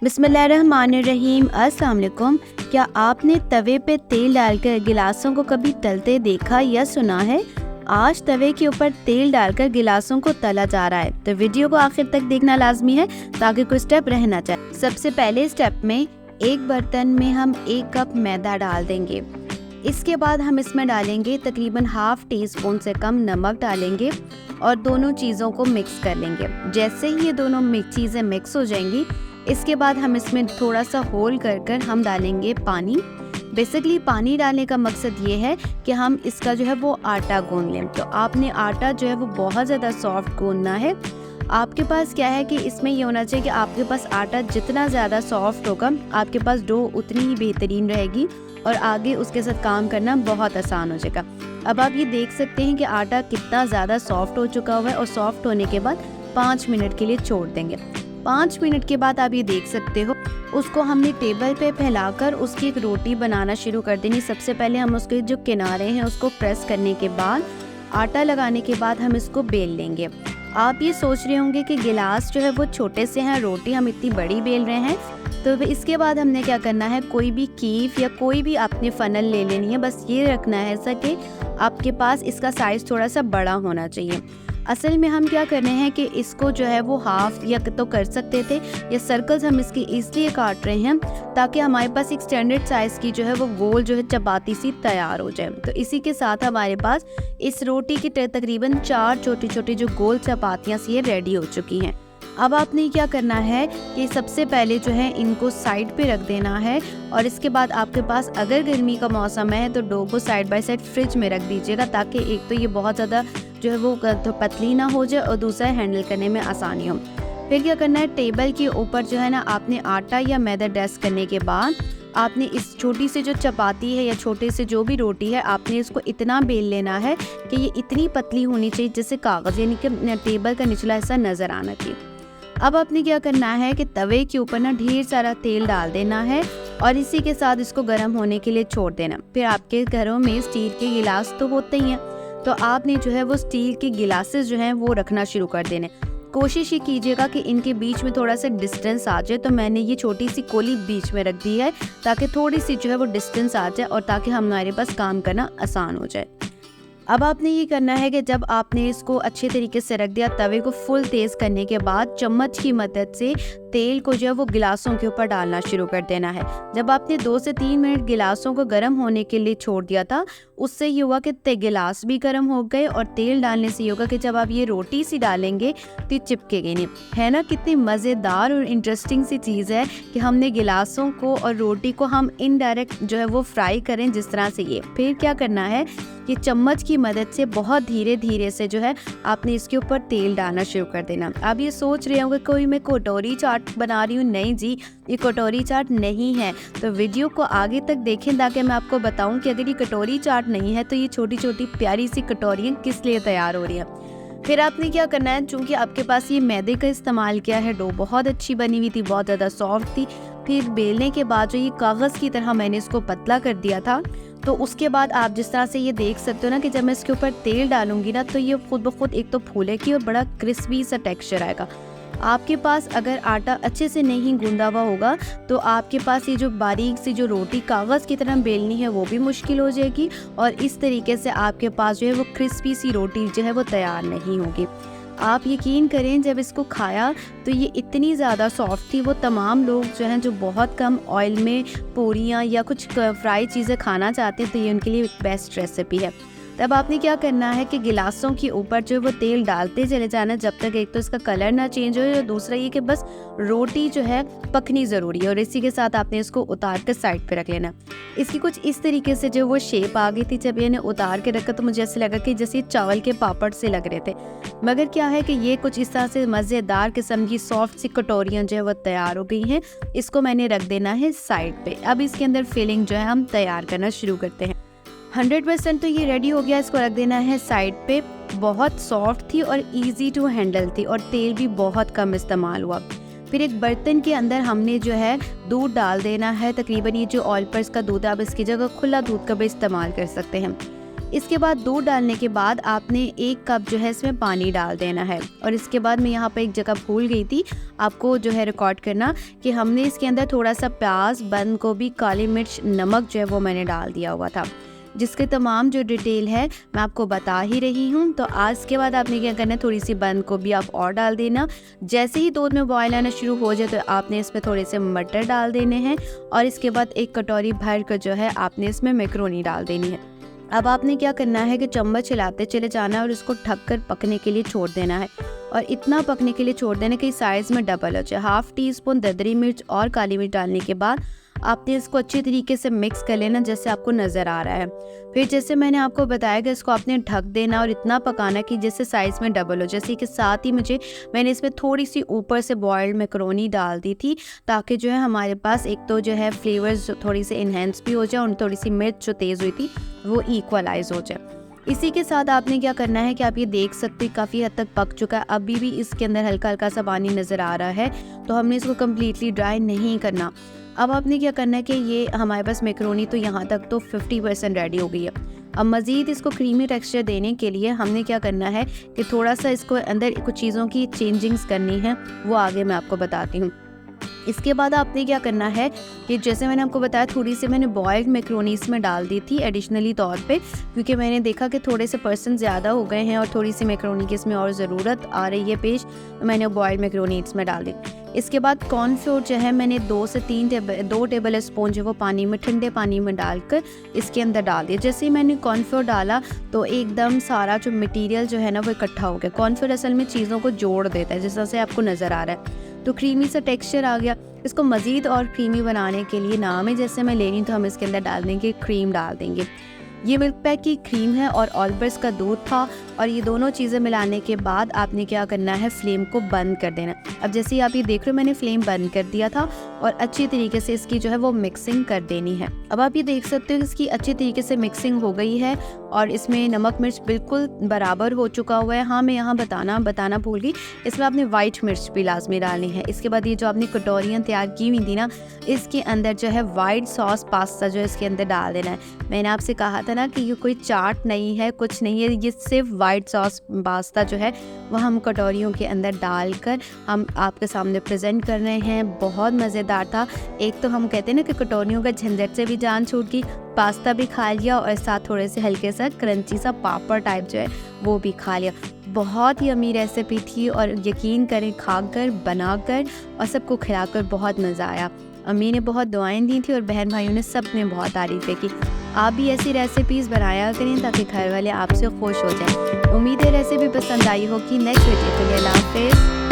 बिस्मिल्लाहिर्रहमानिर्रहीम। अस्सलाम वालेकुम। क्या आपने तवे पे तेल डालकर गिलासों को कभी तलते देखा या सुना है? आज तवे के ऊपर तेल डालकर गिलासों को तला जा रहा है, तो वीडियो को आखिर तक देखना लाजमी है ताकि कोई स्टेप रह ना जाए। सबसे पहले स्टेप में एक बर्तन में हम 1 कप मैदा डाल देंगे। इसके बाद हम इसमें डालेंगे तकरीबन ½ टीस्पून से कम नमक डालेंगे और दोनों चीज़ों को मिक्स कर लेंगे। जैसे ही ये दोनों चीज़ें मिक्स हो जाएंगी, इसके बाद हम इसमें थोड़ा सा होल कर हम डालेंगे पानी। बेसिकली पानी डालने का मकसद ये है कि हम इसका जो है वो आटा गूंद लें। तो आपने आटा जो है वो बहुत ज़्यादा सॉफ्ट गूंदना है। आपके पास क्या है कि इसमें ये होना चाहिए कि आपके पास आटा जितना ज़्यादा सॉफ्ट होगा, आपके पास डो उतनी ही बेहतरीन रहेगी और आगे उसके साथ काम करना बहुत आसान हो जाएगा। अब आप ये देख सकते हैं कि आटा कितना ज़्यादा सॉफ्ट हो चुका हुआ है और सॉफ्ट होने के बाद 5 मिनट के लिए छोड़ देंगे। 5 मिनट के बाद आप ये देख सकते हो उसको हमने टेबल पे फैलाकर उसकी एक रोटी बनाना शुरू कर देनी। सबसे पहले हम उसके जो किनारे हैं उसको प्रेस करने के बाद आटा लगाने के बाद हम इसको बेल लेंगे। आप ये सोच रहे होंगे कि गिलास जो है वो छोटे से हैं, रोटी हम इतनी बड़ी बेल रहे हैं। तो इसके बाद हमने क्या करना है, कोई भी कीफ या कोई भी आपने फनल ले लेनी है। बस ये रखना है ऐसा कि आपके पास इसका साइज़ थोड़ा सा बड़ा होना चाहिए। असल में हम क्या कर रहे हैं कि इसको जो है वो हाफ या तो कर सकते थे, या सर्कल्स हम इसकी इसलिए काट रहे हैं ताकि हमारे पास एक स्टैंडर्ड साइज़ की जो है वो गोल जो है चपाती सी तैयार हो जाए। तो इसी के साथ हमारे पास इस रोटी की तकरीबन 4 छोटी छोटी जो गोल चपातियाँ सी रेडी हो चुकी हैं। अब आपने क्या करना है कि सबसे पहले जो है इनको साइड पे रख देना है और इसके बाद आपके पास अगर गर्मी का मौसम है तो डो को साइड बाय साइड फ्रिज में रख दीजिएगा, ताकि एक तो ये बहुत ज़्यादा जो है वो तो पतली ना हो जाए और दूसरा हैंडल करने में आसानी हो। फिर क्या करना है, टेबल के ऊपर जो है ना आपने आटा या मैदा डस्ट करने के बाद आपने इस छोटी सी जो चपाती है या छोटे से जो भी रोटी है, आपने इसको इतना बेल लेना है कि ये इतनी पतली होनी चाहिए जैसे कागज़, यानी कि टेबल का निचला हिस्सा नज़र आना चाहिए। अब आपने क्या करना है कि तवे के ऊपर ना ढेर सारा तेल डाल देना है और इसी के साथ इसको गर्म होने के लिए छोड़ देना। फिर आपके घरों में स्टील के गिलास तो होते ही हैं, तो आपने जो है वो स्टील के गिलासेस जो हैं वो रखना शुरू कर देने। कोशिश ये कीजिएगा कि इनके बीच में थोड़ा सा डिस्टेंस आ जाए। तो मैंने ये छोटी सी कोली बीच में रख दी है ताकि थोड़ी सी जो है वो डिस्टेंस आ जाए और ताकि हमारे पास काम करना आसान हो जाए। अब आपने ये करना है कि जब आपने इसको अच्छे तरीके से रख दिया, तवे को फुल तेज़ करने के बाद चम्मच की मदद से तेल को जो है वो गिलासों के ऊपर डालना शुरू कर देना है। जब आपने 2 से 3 मिनट गिलासों को गर्म होने के लिए छोड़ दिया था, उससे ये हुआ कि गिलास भी गर्म हो गए और तेल डालने से ये होगा कि जब आप ये रोटी सी डालेंगे तो ये चिपकेगी नहीं। है ना, कितनी मज़ेदार और इंटरेस्टिंग सी चीज़ है कि हमने गिलासों को और रोटी को हम इनडायरेक्ट जो है वो फ्राई करें जिस तरह से ये। फिर क्या करना है कि चम्मच की मदद से बहुत धीरे धीरे से जो है आपने इसके ऊपर तेल डालना शुरू कर देना। अब ये सोच रहे होंगे कोई मैं कटोरी चाट बना रही हूँ। नहीं जी, ये कटोरी चाट नहीं है। तो वीडियो को आगे तक देखें ताकि मैं आपको बताऊं कि अगर ये कटोरी चाट नहीं है तो ये छोटी छोटी प्यारी सी कटोरियाँ किस लिए तैयार हो रही हैं। फिर आपने क्या करना है, चूँकि आपके पास ये मैदे का इस्तेमाल किया है, डो बहुत अच्छी बनी हुई थी, बहुत ज़्यादा सॉफ्ट थी। फिर बेलने के बाद जो ये कागज़ की तरह मैंने इसको पतला कर दिया था, तो उसके बाद आप जिस तरह से ये देख सकते हो ना कि जब मैं इसके ऊपर तेल डालूंगी ना तो ये खुद ब खुद एक तो फूलेगी और बड़ा क्रिस्पी सा टेक्सचर आएगा। आपके पास अगर आटा अच्छे से नहीं गूंदा हुआ होगा तो आपके पास ये जो बारीक सी जो रोटी कागज़ की तरह बेलनी है वो भी मुश्किल हो जाएगी और इस तरीके से आपके पास जो है वो क्रिस्पी सी रोटी जो है वो तैयार नहीं होगी। आप यकीन करें, जब इसको खाया तो ये इतनी ज़्यादा सॉफ्ट थी, वो तमाम लोग जो हैं जो बहुत कम ऑयल में पूरियाँ या कुछ फ्राई चीज़ें खाना चाहते हैं तो ये उनके लिए एक बेस्ट रेसिपी है। तब आपने क्या करना है कि गिलासों के ऊपर जो वो तेल डालते चले जाना जब तक एक तो इसका कलर ना चेंज हो और दूसरा ये कि बस रोटी जो है पकनी ज़रूरी है। और इसी के साथ आपने इसको उतार कर साइड पे रख लेना। इसकी कुछ इस तरीके से जो वो शेप आ गई थी, जब ये उतार के रखा तो मुझे ऐसे लगा कि जैसे चावल के पापड़ से लग रहे थे, मगर क्या है कि ये कुछ इस तरह से मज़ेदार किस्म की सॉफ्ट सी कटोरियाँ जो है वो तैयार हो गई हैं। इसको मैंने रख देना है साइड पे। अब इसके अंदर फिलिंग जो है हम तैयार करना शुरू करते हैं। 100% तो ये रेडी हो गया, इसको रख देना है साइड पे। बहुत सॉफ्ट थी और इजी टू हैंडल थी और तेल भी बहुत कम इस्तेमाल हुआ। फिर एक बर्तन के अंदर हमने जो है दूध डाल देना है। तकरीबन ये जो ऑल पर्स का दूध है, आप इसकी जगह खुला दूध का भी इस्तेमाल कर सकते हैं। इसके बाद दूध डालने के बाद आपने 1 कप जो है इसमें पानी डाल देना है। और इसके बाद मैं यहाँ पर एक जगह भूल गई थी आपको जो है रिकॉर्ड करना कि हमने इसके अंदर थोड़ा सा प्याज, बंद गोभी, काली मिर्च, नमक जो है वो मैंने डाल दिया हुआ था, जिसके तमाम जो डिटेल है मैं आपको बता ही रही हूँ। तो आज के बाद आपने क्या करना है, थोड़ी सी बंद गोभी आप और डाल देना। जैसे ही दूध में बॉयल आना शुरू हो जाए तो आपने इसमें थोड़े से मटर डाल देने हैं और इसके बाद 1 कटोरी भर कर जो है आपने इसमें मैक्रोनी डाल देनी है। अब आपने क्या करना है कि चम्मच हिलाते चले जाना है और इसको ढक कर पकने के लिए छोड़ देना है। और इतना पकने के लिए छोड़ देना कि साइज़ में डबल हो जाए। 1/2 टीस्पून दरदरी मिर्च और काली मिर्च डालने के बाद आपने इसको अच्छी तरीके से मिक्स कर लेना जैसे आपको नज़र आ रहा है। फिर जैसे मैंने आपको बताया कि इसको आपने ढक देना और इतना पकाना कि जैसे साइज़ में डबल हो। जैसे कि साथ ही मैंने इसमें थोड़ी सी ऊपर से बॉयल्ड मैक्रोनी डाल दी थी ताकि जो है हमारे पास एक तो जो है फ्लेवर्स थोड़ी सी इन्हेंस भी हो जाए और थोड़ी सी मिर्च जो तेज़ हुई थी वो इक्वलाइज हो जाए। इसी के साथ आपने क्या करना है कि आप ये देख सकते हैं काफ़ी हद तक पक चुका है। अभी भी इसके अंदर हल्का हल्का सा पानी नज़र आ रहा है, तो हमने इसको कम्प्लीटली ड्राई नहीं करना। अब आपने क्या करना है कि ये हमारे पास मैक्रोनी तो यहाँ तक तो 50% रेडी हो गई है। अब मज़ीद इसको क्रीमी टेक्सचर देने के लिए हमने क्या करना है कि थोड़ा सा इसको अंदर कुछ चीज़ों की चेंजिंग्स करनी है, वो आगे मैं आपको बताती हूँ। इसके बाद आपने क्या करना है कि जैसे मैंने आपको बताया थोड़ी सी मैंने बॉयल्ड मैक्रोनी इसमें डाल दी थी एडिशनली तौर पे, क्योंकि मैंने देखा कि थोड़े से पर्सन ज़्यादा हो गए हैं और थोड़ी सी मैक्रोनी की इसमें और ज़रूरत आ रही है पेश, तो मैंने बॉयल्ड मैक्रोनी इसमें डाल दी। इसके बाद कॉर्नफ्लोर जो है मैंने 2 टेबल स्पून जो वो पानी में, ठंडे पानी में डालकर इसके अंदर डाल दिया। जैसे ही मैंने कॉर्नफ्लोर डाला तो एकदम सारा जो मटेरियल जो है ना वो इकट्ठा हो गया। कॉर्नफ्लोर असल में चीज़ों को जोड़ देता है, जिस तरह से आपको नज़र आ रहा है, तो क्रीमी सा टेक्सचर आ गया। इसको मज़ीद और क्रीमी बनाने के लिए नाम है जैसे मैं ले रही हूँ तो हम इसके अंदर डाल देंगे क्रीम डाल देंगे। ये मिल्क पैक की क्रीम है और ऑलबर्स का दूध था, और ये दोनों चीज़ें मिलाने के बाद आपने क्या करना है, फ्लेम को बंद कर देना। अब जैसे ही आप ये देख रहे हो मैंने फ्लेम बंद कर दिया था और अच्छी तरीके से इसकी जो है वो मिक्सिंग कर देनी है। अब आप ये देख सकते हो इसकी अच्छी तरीके से मिक्सिंग हो गई है और इसमें नमक मिर्च बिल्कुल बराबर हो चुका हुआ है। हाँ, मैं यहाँ बताना भूल गई, इसमें आपने वाइट मिर्च भी लाजमी डालनी है। इसके बाद ये जो आपने कटोरियाँ तैयार की हुई थी ना, इसके अंदर जो है वाइट सॉस पास्ता जो है इसके अंदर डाल देना है। मैंने आपसे कहा था ना कि ये कोई चाट नहीं है, कुछ नहीं है, ये सिर्फ वाइट सॉस पास्ता जो है वह हम कटोरियों के अंदर डालकर हम आपके सामने प्रेजेंट कर रहे हैं। बहुत मज़ेदार था। एक तो हम कहते हैं ना कि कटोरियों का झंझट से भी जान छूट गई, पास्ता भी खा लिया और साथ थोड़े से हल्के सा क्रंची सा पापड़ टाइप जो है वो भी खा लिया। बहुत ही अमीर रेसिपी थी और यकीन करें खाकर, बनाकर और सबको खिलाकर बहुत मज़ा आया। अम्मी ने बहुत दुआएं दी थी और बहन भाइयों ने सब ने बहुत तारीफ़ें की। आप भी ऐसी रेसिपीज़ बनाया करें ताकि घर वाले आपसे खुश हो जाएं। उम्मीद है रेसिपी पसंद आई होगी। नेक्स्ट वीडियो के लिए अल्लाह हाफ़िज़।